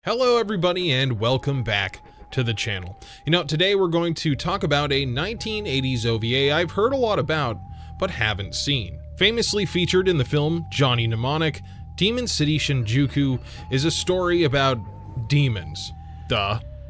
Hello everybody and welcome back to the channel. Today we're going to talk about a 1980s OVA I've heard a lot about, but haven't seen. Famously featured in the film Johnny Mnemonic, Demon City Shinjuku is a story about demons,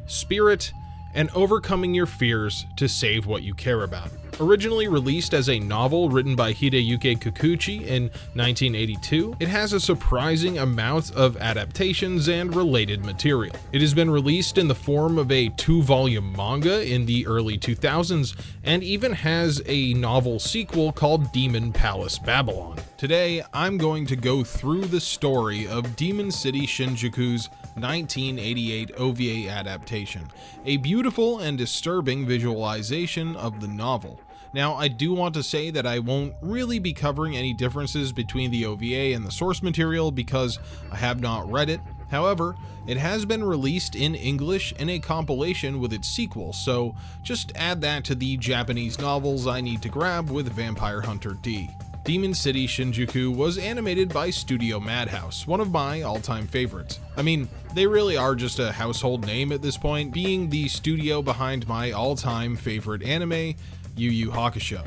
spirit, and overcoming your fears to save what you care about. Originally released as a novel written by Hideyuki Kikuchi in 1982, it has a surprising amount of adaptations and related material. It has been released in the form of a 2-volume manga in the early 2000s, and even has a novel sequel called Demon Palace Babylon. Today, I'm going to go through the story of Demon City Shinjuku's 1988 OVA adaptation, a beautiful and disturbing visualization of the novel. Now, I do want to say that I won't really be covering any differences between the OVA and the source material because I have not read it. However, it has been released in English in a compilation with its sequel, so just add that to the Japanese novels I need to grab with Vampire Hunter D. Demon City Shinjuku was animated by Studio Madhouse, one of my all-time favorites. I mean, they really are just a household name at this point, being the studio behind my all-time favorite anime, Yu Yu Hakusho.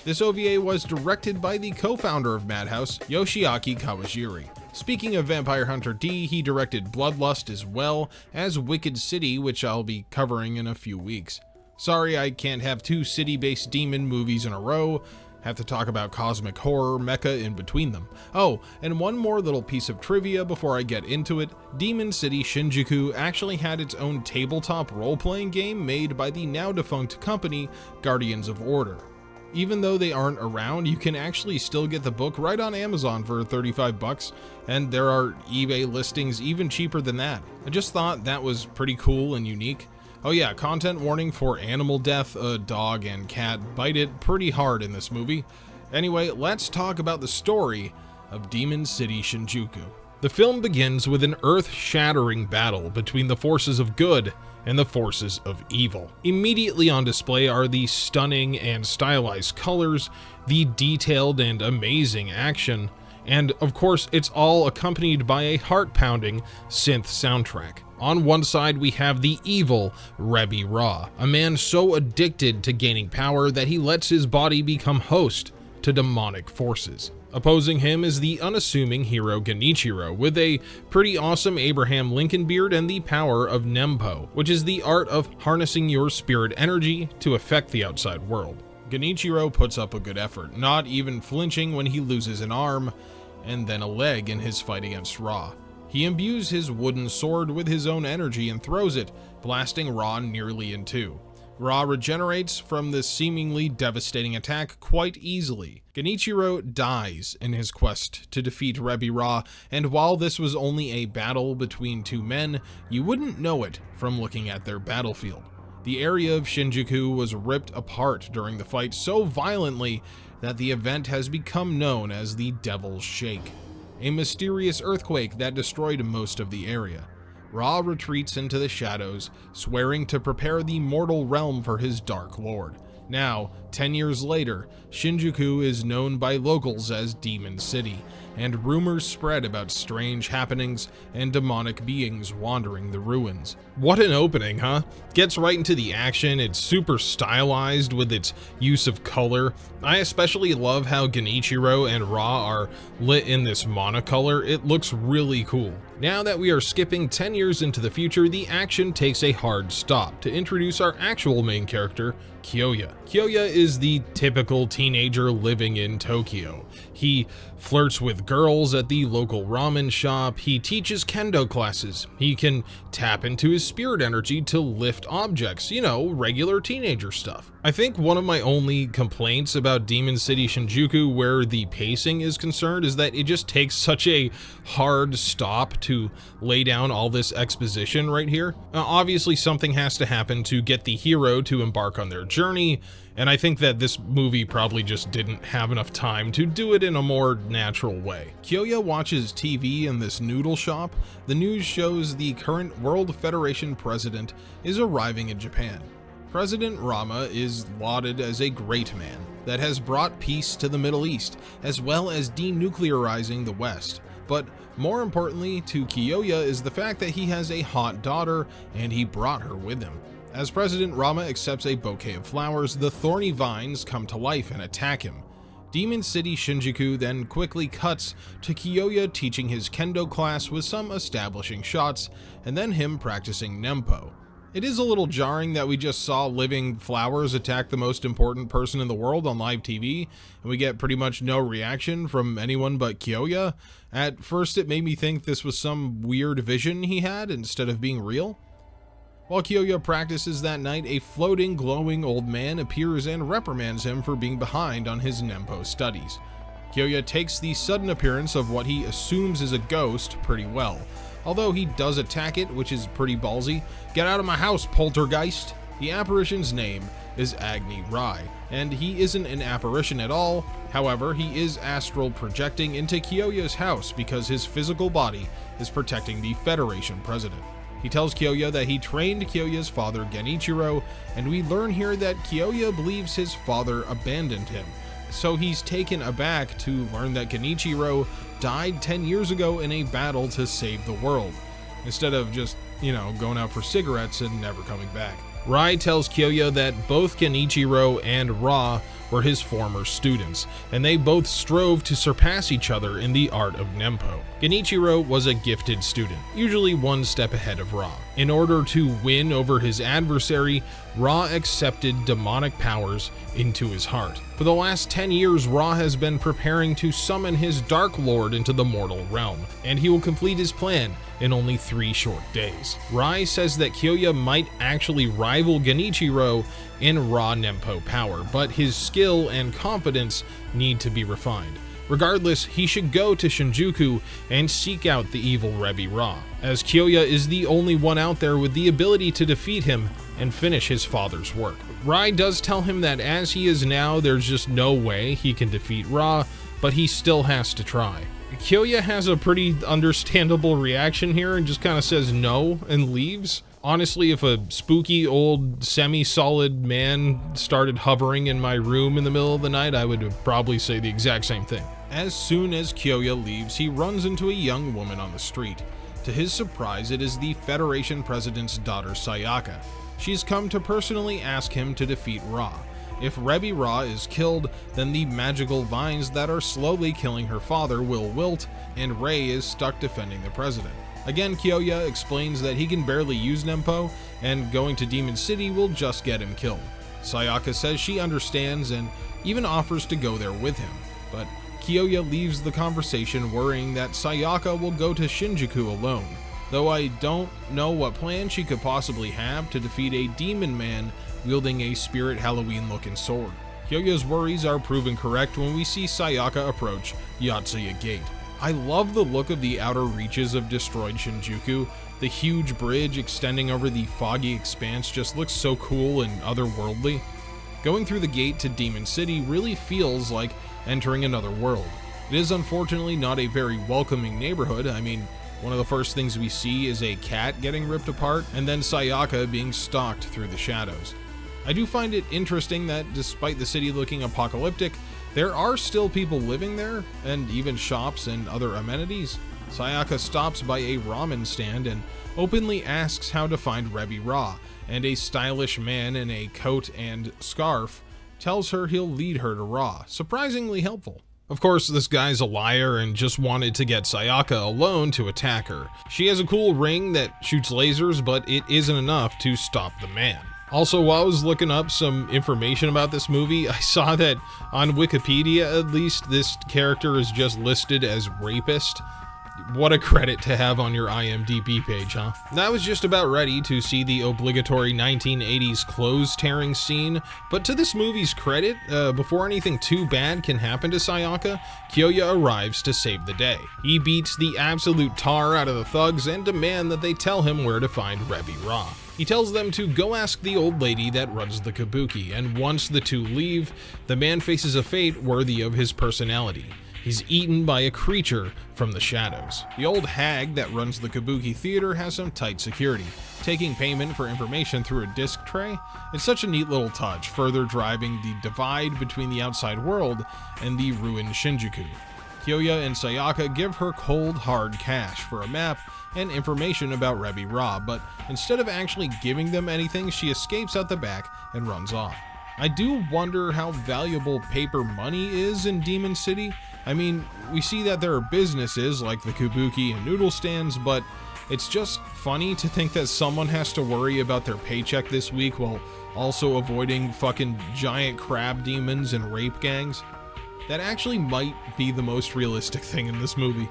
This OVA was directed by the co-founder of Madhouse, Yoshiaki Kawajiri. Speaking of Vampire Hunter D, he directed Bloodlust as well as Wicked City, which I'll be covering in a few weeks. Sorry I can't have 2 city-based demon movies in a row. Have to talk about cosmic horror mecha in between them. Oh, and one more little piece of trivia before I get into it. Demon City Shinjuku actually had its own tabletop role-playing game made by the now-defunct company Guardians of Order. Even though they aren't around, you can actually still get the book right on Amazon for 35 bucks, and there are eBay listings even cheaper than that. I just thought that was pretty cool and unique. Oh yeah, content warning for animal death. A dog and cat bite it pretty hard in this movie. Anyway, let's talk about the story of Demon City Shinjuku. The film begins with an earth-shattering battle between the forces of good and the forces of evil. Immediately on display are the stunning and stylized colors, the detailed and amazing action, and of course it's all accompanied by a heart-pounding synth soundtrack. On one side, we have the evil Rebi Ra, a man so addicted to gaining power that he lets his body become host to demonic forces. Opposing him is the unassuming hero Genichiro, with a pretty awesome Abraham Lincoln beard and the power of Nempo, which is the art of harnessing your spirit energy to affect the outside world. Genichiro puts up a good effort, not even flinching when he loses an arm and then a leg in his fight against Ra. He imbues his wooden sword with his own energy and throws it, blasting Ra nearly in two. Ra regenerates from this seemingly devastating attack quite easily. Genichiro dies in his quest to defeat Rebi Ra, and while this was only a battle between 2 men, you wouldn't know it from looking at their battlefield. The area of Shinjuku was ripped apart during the fight so violently that the event has become known as the Devil's Shake, a mysterious earthquake that destroyed most of the area. Ra retreats into the shadows, swearing to prepare the mortal realm for his Dark Lord. Now, 10 years later, Shinjuku is known by locals as Demon City, and rumors spread about strange happenings and demonic beings wandering the ruins. What an opening, huh? Gets right into the action, it's super stylized with its use of color. I especially love how Genichiro and Ra are lit in this monocolor, it looks really cool. Now that we are skipping 10 years into the future, the action takes a hard stop to introduce our actual main character, Kyoya. Kyoya is the typical teenager living in Tokyo. He flirts with girls at the local ramen shop, he teaches kendo classes, he can tap into his spirit energy to lift objects, regular teenager stuff. I think one of my only complaints about Demon City Shinjuku where the pacing is concerned is that it just takes such a hard stop to lay down all this exposition right here. Now, obviously something has to happen to get the hero to embark on their journey, and I think that this movie probably just didn't have enough time to do it in a more natural way. Kyoya watches TV in this noodle shop. The news shows the current World Federation president is arriving in Japan. President Rama is lauded as a great man that has brought peace to the Middle East, as well as denuclearizing the West. but more importantly to Kyoya is the fact that he has a hot daughter and he brought her with him. As President Rama accepts a bouquet of flowers, the thorny vines come to life and attack him. Demon City Shinjuku then quickly cuts to Kyoya teaching his kendo class with some establishing shots, and then him practicing Nempo. It is a little jarring that we just saw living flowers attack the most important person in the world on live TV, and we get pretty much no reaction from anyone but Kyoya. At first it made me think this was some weird vision he had instead of being real. While Kyoya practices that night, a floating, glowing old man appears and reprimands him for being behind on his Nempo studies. Kyoya takes the sudden appearance of what he assumes is a ghost pretty well, although he does attack it, which is pretty ballsy. "Get out of my house, poltergeist!" The apparition's name is Agni Rai, and he isn't an apparition at all. However, he is astral projecting into Kyoya's house because his physical body is protecting the Federation president. He tells Kyoya that he trained Kyoya's father Genichiro, and we learn here that Kyoya believes his father abandoned him. So he's taken aback to learn that Genichiro died 10 years ago in a battle to save the world, instead of just, going out for cigarettes and never coming back. Rai tells Kyoya that both Genichiro and Ra were his former students, and they both strove to surpass each other in the art of Nempo. Genichiro was a gifted student, usually one step ahead of Ra. In order to win over his adversary, Ra accepted demonic powers into his heart. For the last 10 years, Ra has been preparing to summon his Dark Lord into the mortal realm, and he will complete his plan in only 3 short days. Rai says that Kyoya might actually rival Genichiro in raw Nempo power, but his skill and confidence need to be refined. Regardless, he should go to Shinjuku and seek out the evil Rebbe Ra, as Kyoya is the only one out there with the ability to defeat him and finish his father's work. Rai does tell him that as he is now, there's just no way he can defeat Ra, but he still has to try. Kyoya has a pretty understandable reaction here and just kind of says no and leaves. Honestly, if a spooky old semi-solid man started hovering in my room in the middle of the night, I would probably say the exact same thing. As soon as Kyoya leaves, he runs into a young woman on the street. To his surprise, it is the Federation President's daughter Sayaka. She's come to personally ask him to defeat Ra. If Rebbe Ra is killed, then the magical vines that are slowly killing her father will wilt, and Rei is stuck defending the president. Again, Kyoya explains that he can barely use Nempo, and going to Demon City will just get him killed. Sayaka says she understands and even offers to go there with him, but Kyoya leaves the conversation worrying that Sayaka will go to Shinjuku alone, though I don't know what plan she could possibly have to defeat a demon man wielding a spirit Halloween-looking sword. Kyoya's worries are proven correct when we see Sayaka approach Yotsuya Gate. I love the look of the outer reaches of destroyed Shinjuku. The huge bridge extending over the foggy expanse just looks so cool and otherworldly. Going through the gate to Demon City really feels like entering another world. It is unfortunately not a very welcoming neighborhood. I mean, one of the first things we see is a cat getting ripped apart, and then Sayaka being stalked through the shadows. I do find it interesting that despite the city looking apocalyptic, there are still people living there, and even shops and other amenities. Sayaka stops by a ramen stand and openly asks how to find Rebbe Ra, and a stylish man in a coat and scarf tells her he'll lead her to Ra. Surprisingly helpful. Of course, this guy's a liar and just wanted to get Sayaka alone to attack her. She has a cool ring that shoots lasers, but it isn't enough to stop the man. Also, while I was looking up some information about this movie, I saw that on Wikipedia, at least, this character is just listed as rapist. What a credit to have on your IMDb page, huh? I was just about ready to see the obligatory 1980s clothes tearing scene, but to this movie's credit, before anything too bad can happen to Sayaka, Kyoya arrives to save the day. He beats the absolute tar out of the thugs and demand that they tell him where to find Rebbe Ra. He tells them to go ask the old lady that runs the kabuki, and once the two leave, the man faces a fate worthy of his personality. He's eaten by a creature from the shadows. The old hag that runs the kabuki theater has some tight security, taking payment for information through a disc tray. It's such a neat little touch, further driving the divide between the outside world and the ruined Shinjuku. Kyoya and Sayaka give her cold, hard cash for a map and information about Rebi Ra, but instead of actually giving them anything, she escapes out the back and runs off. I do wonder how valuable paper money is in Demon City. I mean, we see that there are businesses like the Kabuki and noodle stands, but it's just funny to think that someone has to worry about their paycheck this week while also avoiding fucking giant crab demons and rape gangs. That actually might be the most realistic thing in this movie.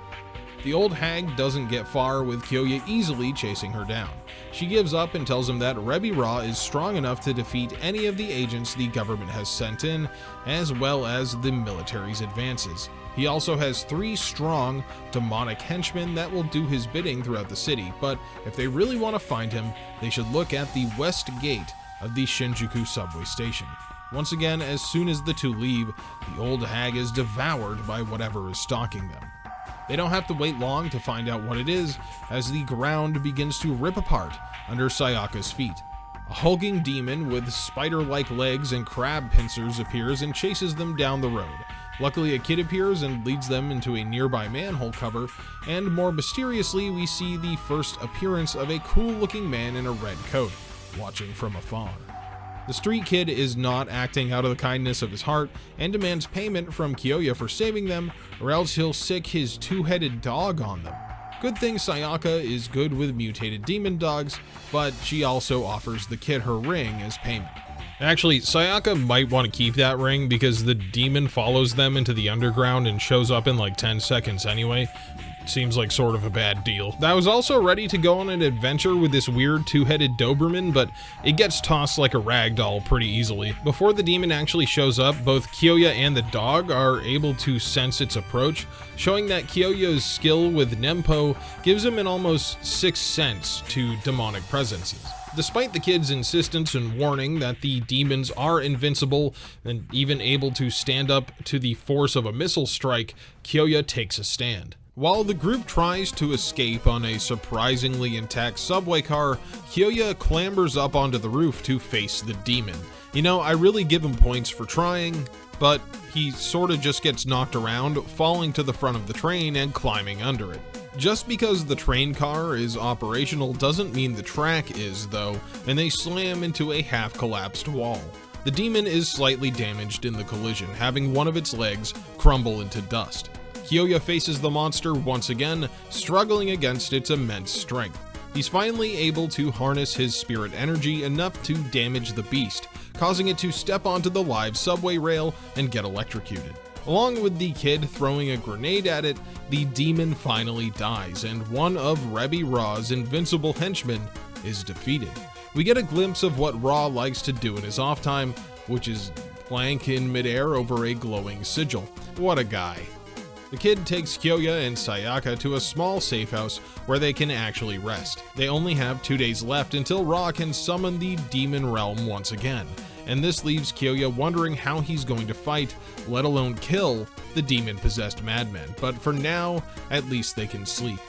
The old hag doesn't get far, with Kyoya easily chasing her down. She gives up and tells him that Rebi Ra is strong enough to defeat any of the agents the government has sent in, as well as the military's advances. He also has 3 strong, demonic henchmen that will do his bidding throughout the city, but if they really want to find him, they should look at the west gate of the Shinjuku subway station. Once again, as soon as the two leave, the old hag is devoured by whatever is stalking them. They don't have to wait long to find out what it is, as the ground begins to rip apart under Sayaka's feet. A hulking demon with spider-like legs and crab pincers appears and chases them down the road. Luckily, a kid appears and leads them into a nearby manhole cover, and more mysteriously, we see the first appearance of a cool-looking man in a red coat, watching from afar. The street kid is not acting out of the kindness of his heart and demands payment from Kyoya for saving them, or else he'll sick his 2-headed dog on them. Good thing Sayaka is good with mutated demon dogs, but she also offers the kid her ring as payment. Actually, Sayaka might want to keep that ring because the demon follows them into the underground and shows up in like 10 seconds anyway. Seems like sort of a bad deal. I was also ready to go on an adventure with this weird 2-headed Doberman, but it gets tossed like a rag doll pretty easily. Before the demon actually shows up, both Kyoya and the dog are able to sense its approach, showing that Kyoya's skill with Nempo gives him an almost sixth sense to demonic presences. Despite the kid's insistence and warning that the demons are invincible and even able to stand up to the force of a missile strike, Kyoya takes a stand. While the group tries to escape on a surprisingly intact subway car, Kyoya clambers up onto the roof to face the demon. You know, I really give him points for trying, but he sorta just gets knocked around, falling to the front of the train and climbing under it. Just because the train car is operational doesn't mean the track is, though, and they slam into a half-collapsed wall. The demon is slightly damaged in the collision, having one of its legs crumble into dust. Kyoya faces the monster once again, struggling against its immense strength. He's finally able to harness his spirit energy enough to damage the beast, causing it to step onto the live subway rail and get electrocuted. Along with the kid throwing a grenade at it, the demon finally dies, and one of Rebi Ra's invincible henchmen is defeated. We get a glimpse of what Ra likes to do in his off time, which is plank in midair over a glowing sigil. What a guy. The kid takes Kyoya and Sayaka to a small safe house where they can actually rest. They only have 2 days left until Ra can summon the demon realm once again, and this leaves Kyoya wondering how he's going to fight, let alone kill, the demon-possessed madman. But for now, at least they can sleep.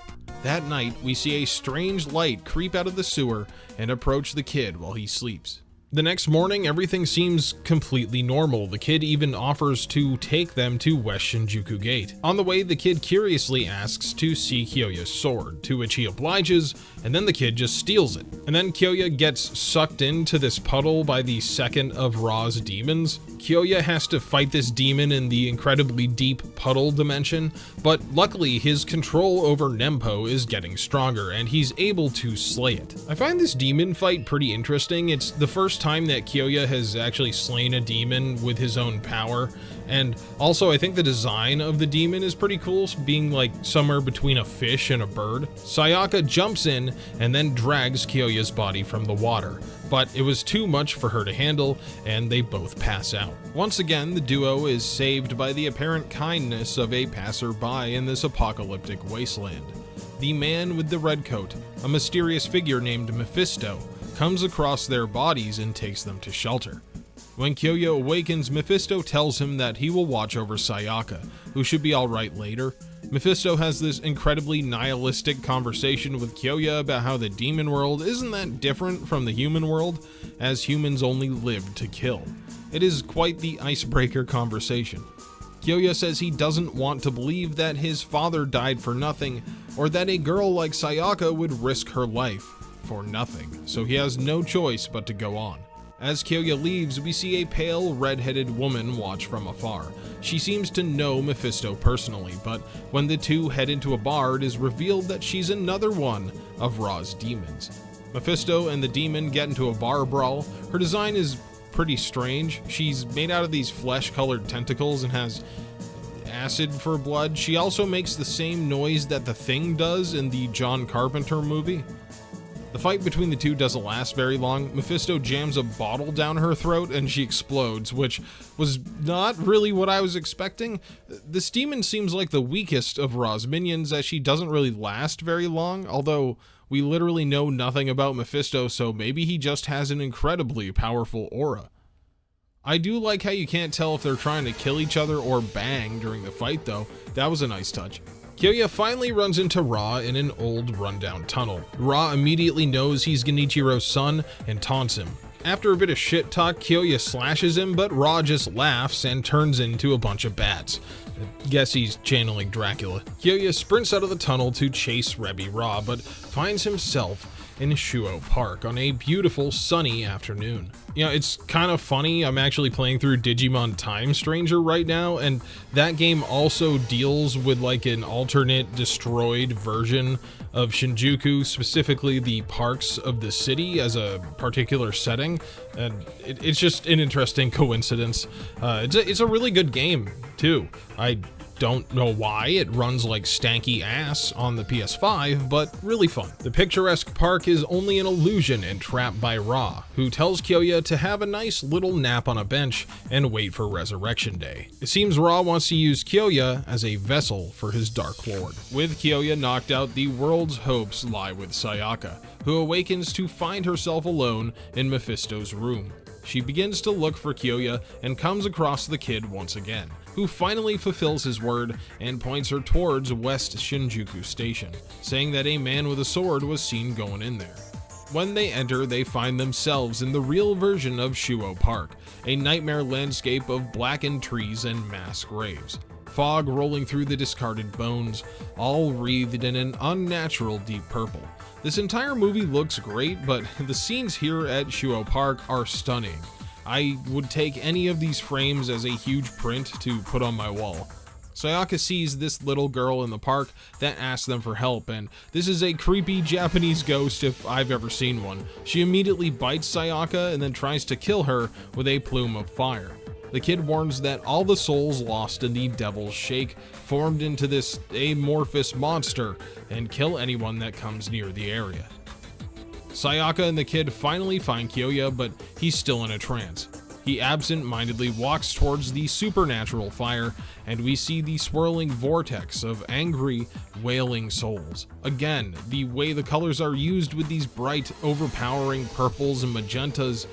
That night, we see a strange light creep out of the sewer and approach the kid while he sleeps. The next morning, everything seems completely normal. The kid even offers to take them to West Shinjuku Gate. On the way, the kid curiously asks to see Kyoya's sword, to which he obliges, and then the kid just steals it. And then Kyoya gets sucked into this puddle by the second of Ra's demons. Kyoya has to fight this demon in the incredibly deep puddle dimension, but luckily his control over Nempo is getting stronger, and he's able to slay it. I find this demon fight pretty interesting. It's the first time that Kyoya has actually slain a demon with his own power, and also I think the design of the demon is pretty cool, being like somewhere between a fish and a bird. Sayaka jumps in and then drags Kyoya's body from the water, but it was too much for her to handle, and they both pass out. Once again, the duo is saved by the apparent kindness of a passerby in this apocalyptic wasteland. The man with the red coat, a mysterious figure named Mephisto, comes across their bodies and takes them to shelter. When Kyoya awakens, Mephisto tells him that he will watch over Sayaka, who should be alright later. Mephisto has this incredibly nihilistic conversation with Kyoya about how the demon world isn't that different from the human world, as humans only live to kill. It is quite the icebreaker conversation. Kyoya says he doesn't want to believe that his father died for nothing, or that a girl like Sayaka would risk her life for nothing, so he has no choice but to go on. As Kyoya leaves, we see a pale, red-headed woman watch from afar. She seems to know Mephisto personally, but when the two head into a bar, it is revealed that she's another one of Ra's demons. Mephisto and the demon get into a bar brawl. Her design is pretty strange. She's made out of these flesh-colored tentacles and has acid for blood. She also makes the same noise that the Thing does in the John Carpenter movie. The fight between the two doesn't last very long. Mephisto jams a bottle down her throat and she explodes, which was not really what I was expecting. This demon seems like the weakest of Ra's minions, as she doesn't really last very long, although we literally know nothing about Mephisto, so maybe he just has an incredibly powerful aura. I do like how you can't tell if they're trying to kill each other or bang during the fight though. That was a nice touch. Kyoya finally runs into Ra in an old rundown tunnel. Ra immediately knows he's Genichiro's son and taunts him. After a bit of shit talk, Kyoya slashes him, but Ra just laughs and turns into a bunch of bats. I guess he's channeling Dracula. Kyoya sprints out of the tunnel to chase Rebby Ra, but finds himself in Shuo Park on a beautiful sunny afternoon. You know, it's kind of funny, I'm actually playing through Digimon Time Stranger right now, and that game also deals with like an alternate destroyed version of Shinjuku, specifically the parks of the city as a particular setting, and it's just an interesting coincidence. It's a really good game too. I don't know why it runs like stanky ass on the PS5, but really fun. The picturesque park is only an illusion entrapped by Ra, who tells Kyoya to have a nice little nap on a bench and wait for Resurrection Day. It seems Ra wants to use Kyoya as a vessel for his Dark Lord. With Kyoya knocked out, the world's hopes lie with Sayaka, who awakens to find herself alone in Mephisto's room. She begins to look for Kyoya and comes across the kid once again, who finally fulfills his word and points her towards West Shinjuku Station, saying that a man with a sword was seen going in there. When they enter, they find themselves in the real version of Shuo Park, a nightmare landscape of blackened trees and mass graves. Fog rolling through the discarded bones, all wreathed in an unnatural deep purple. This entire movie looks great, but the scenes here at Shuo Park are stunning. I would take any of these frames as a huge print to put on my wall. Sayaka sees this little girl in the park that asks them for help, and this is a creepy Japanese ghost if I've ever seen one. She immediately bites Sayaka and then tries to kill her with a plume of fire. The kid warns that all the souls lost in the Devil's Shake formed into this amorphous monster and kill anyone that comes near the area. Sayaka and the kid finally find Kyoya, but he's still in a trance. He absent-mindedly walks towards the supernatural fire, and we see the swirling vortex of angry, wailing souls. Again, the way the colors are used with these bright, overpowering purples and magentas,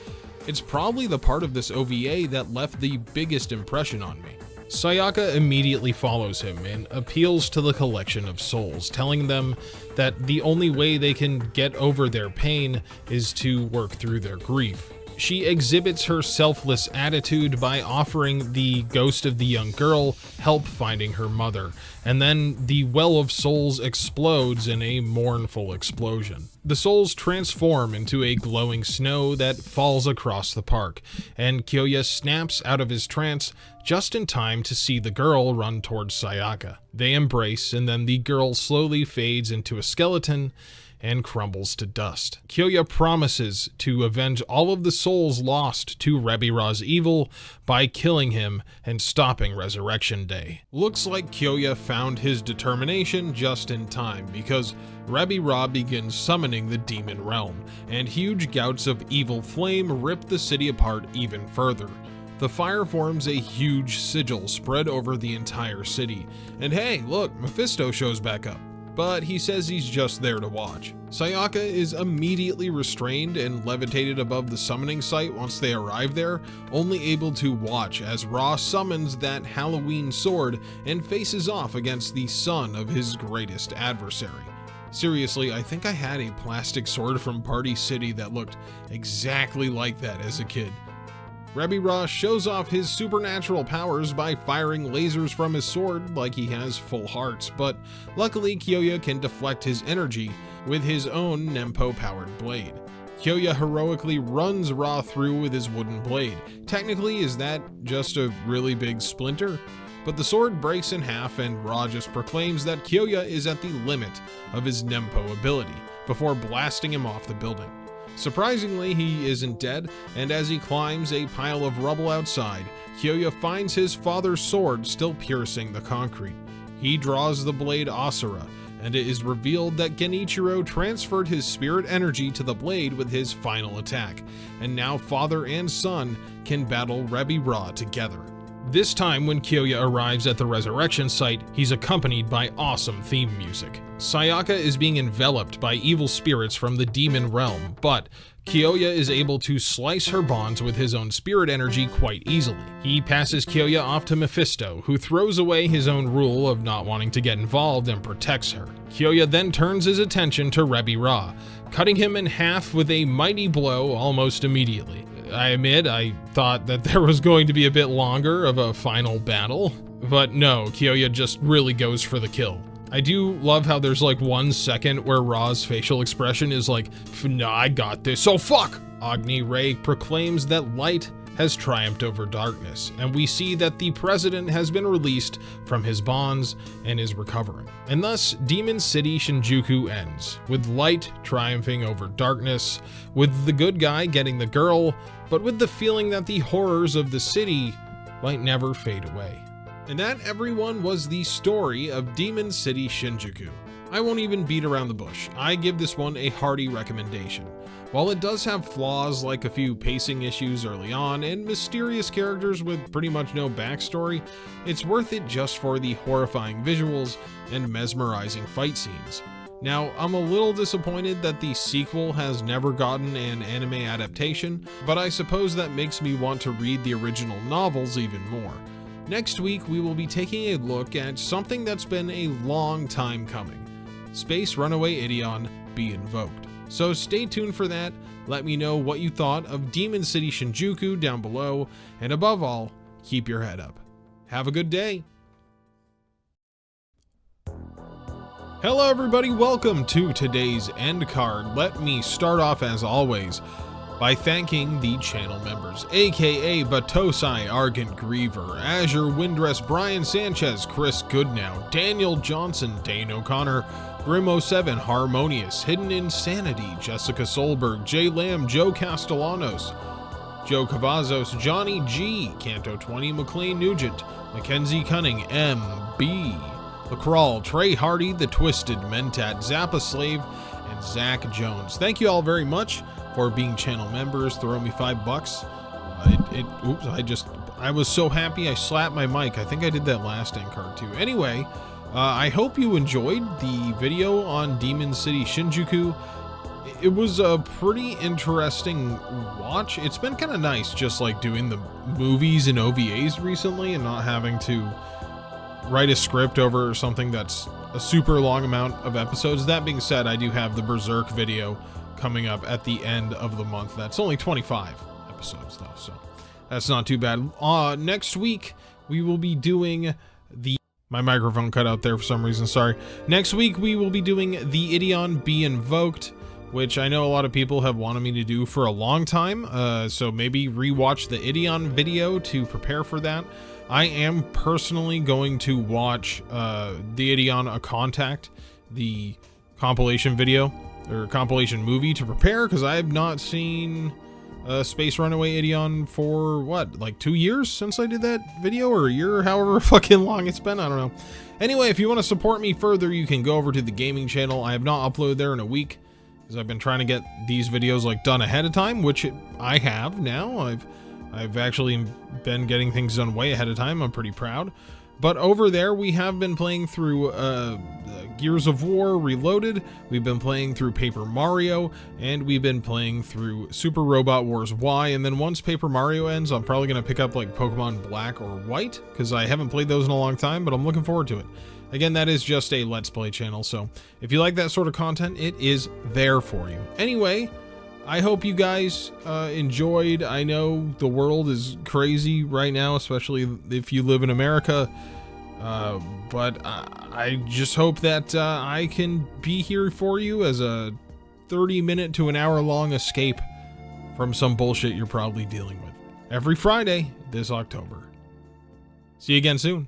it's probably the part of this OVA that left the biggest impression on me. Sayaka immediately follows him and appeals to the collection of souls, telling them that the only way they can get over their pain is to work through their grief. She exhibits her selfless attitude by offering the ghost of the young girl help finding her mother, and then the well of souls explodes in a mournful explosion. The souls transform into a glowing snow that falls across the park, and Kyoya snaps out of his trance just in time to see the girl run towards Sayaka. They embrace, and then the girl slowly fades into a skeleton and crumbles to dust. Kyoya promises to avenge all of the souls lost to Rebby Ra's evil by killing him and stopping Resurrection Day. Looks like Kyoya found his determination just in time, because Rebby Ra begins summoning the demon realm, and huge gouts of evil flame rip the city apart even further. The fire forms a huge sigil spread over the entire city, and hey, look, Mephisto shows back up. But he says he's just there to watch. Sayaka is immediately restrained and levitated above the summoning site once they arrive there, only able to watch as Ra summons that Halloween sword and faces off against the son of his greatest adversary. Seriously, I think I had a plastic sword from Party City that looked exactly like that as a kid. Rebira shows off his supernatural powers by firing lasers from his sword like he has full hearts, but luckily Kyoya can deflect his energy with his own Nempo-powered blade. Kyoya heroically runs Ra through with his wooden blade. Technically, is that just a really big splinter? But the sword breaks in half and Ra just proclaims that Kyoya is at the limit of his Nempo ability before blasting him off the building. Surprisingly, he isn't dead, and as he climbs a pile of rubble outside, Kyoya finds his father's sword still piercing the concrete. He draws the blade Asura, and it is revealed that Genichiro transferred his spirit energy to the blade with his final attack, and now father and son can battle Rebira together. This time when Kyoya arrives at the resurrection site, he's accompanied by awesome theme music. Sayaka is being enveloped by evil spirits from the demon realm, but Kyoya is able to slice her bonds with his own spirit energy quite easily. He passes Kyoya off to Mephisto, who throws away his own rule of not wanting to get involved and protects her. Kyoya then turns his attention to Rebira, cutting him in half with a mighty blow almost immediately. I admit, I thought that there was going to be a bit longer of a final battle, but no, Kyoya just really goes for the kill. I do love how there's like 1 second where Ra's facial expression is like, nah, I got this, so fuck! Agni Ray proclaims that light has triumphed over darkness, and we see that the president has been released from his bonds and is recovering. And thus, Demon City Shinjuku ends, with light triumphing over darkness, with the good guy getting the girl, but with the feeling that the horrors of the city might never fade away. And that, everyone, was the story of Demon City Shinjuku. I won't even beat around the bush. I give this one a hearty recommendation. While it does have flaws like a few pacing issues early on and mysterious characters with pretty much no backstory, it's worth it just for the horrifying visuals and mesmerizing fight scenes. Now, I'm a little disappointed that the sequel has never gotten an anime adaptation, but I suppose that makes me want to read the original novels even more. Next week, we will be taking a look at something that's been a long time coming: Space Runaway Ideon Be Invoked. So stay tuned for that. Let me know what you thought of Demon City Shinjuku down below, and above all, keep your head up. Have a good day. Hello everybody, welcome to today's end card. Let me start off as always by thanking the channel members, aka Batosai, Argent Griever, Azure Windress, Brian Sanchez, Chris Goodnow, Daniel Johnson, Dane O'Connor, Grim07, Harmonious, Hidden Insanity, Jessica Solberg, Jay Lamb, Joe Castellanos, Joe Cavazos, Johnny G, Canto 20, McLean Nugent, Mackenzie Cunning, MB, LaCrawl, Trey Hardy, The Twisted Mentat, Zappa Slave, and Zach Jones. Thank you all very much for being channel members. Throw me $5. I was so happy I slapped my mic. I think I did that last end card too. Anyway, I hope you enjoyed the video on Demon City Shinjuku. It was a pretty interesting watch. It's been kind of nice just like doing the movies and OVAs recently and not having to write a script over something that's a super long amount of episodes. That being said, I do have the Berserk video coming up at the end of the month. That's only 25 episodes though, so that's not too bad. Next week we will be doing my microphone cut out there for some reason, sorry. Next week we will be doing the Ideon Be Invoked, which I know a lot of people have wanted me to do for a long time, so maybe rewatch the Ideon video to prepare for that. I am personally going to watch the Ideon A Contact, the compilation video, or compilation movie to prepare, because I have not seen Space Runaway Ideon for, what, like 2 years since I did that video, or a year, however fucking long it's been, I don't know. Anyway, if you want to support me further, you can go over to the gaming channel. I have not uploaded there in a week, because I've been trying to get these videos like done ahead of time, which I have now. I've actually been getting things done way ahead of time. I'm pretty proud. But over there, we have been playing through Gears of War Reloaded, we've been playing through Paper Mario, and we've been playing through Super Robot Wars Y, and then once Paper Mario ends, I'm probably going to pick up like Pokemon Black or White, because I haven't played those in a long time, but I'm looking forward to it. Again, that is just a Let's Play channel, so if you like that sort of content, it is there for you. Anyway, I hope you guys enjoyed. I know the world is crazy right now, especially if you live in America. But I just hope that I can be here for you as a 30-minute to an hour-long escape from some bullshit you're probably dealing with every Friday this October. See you again soon.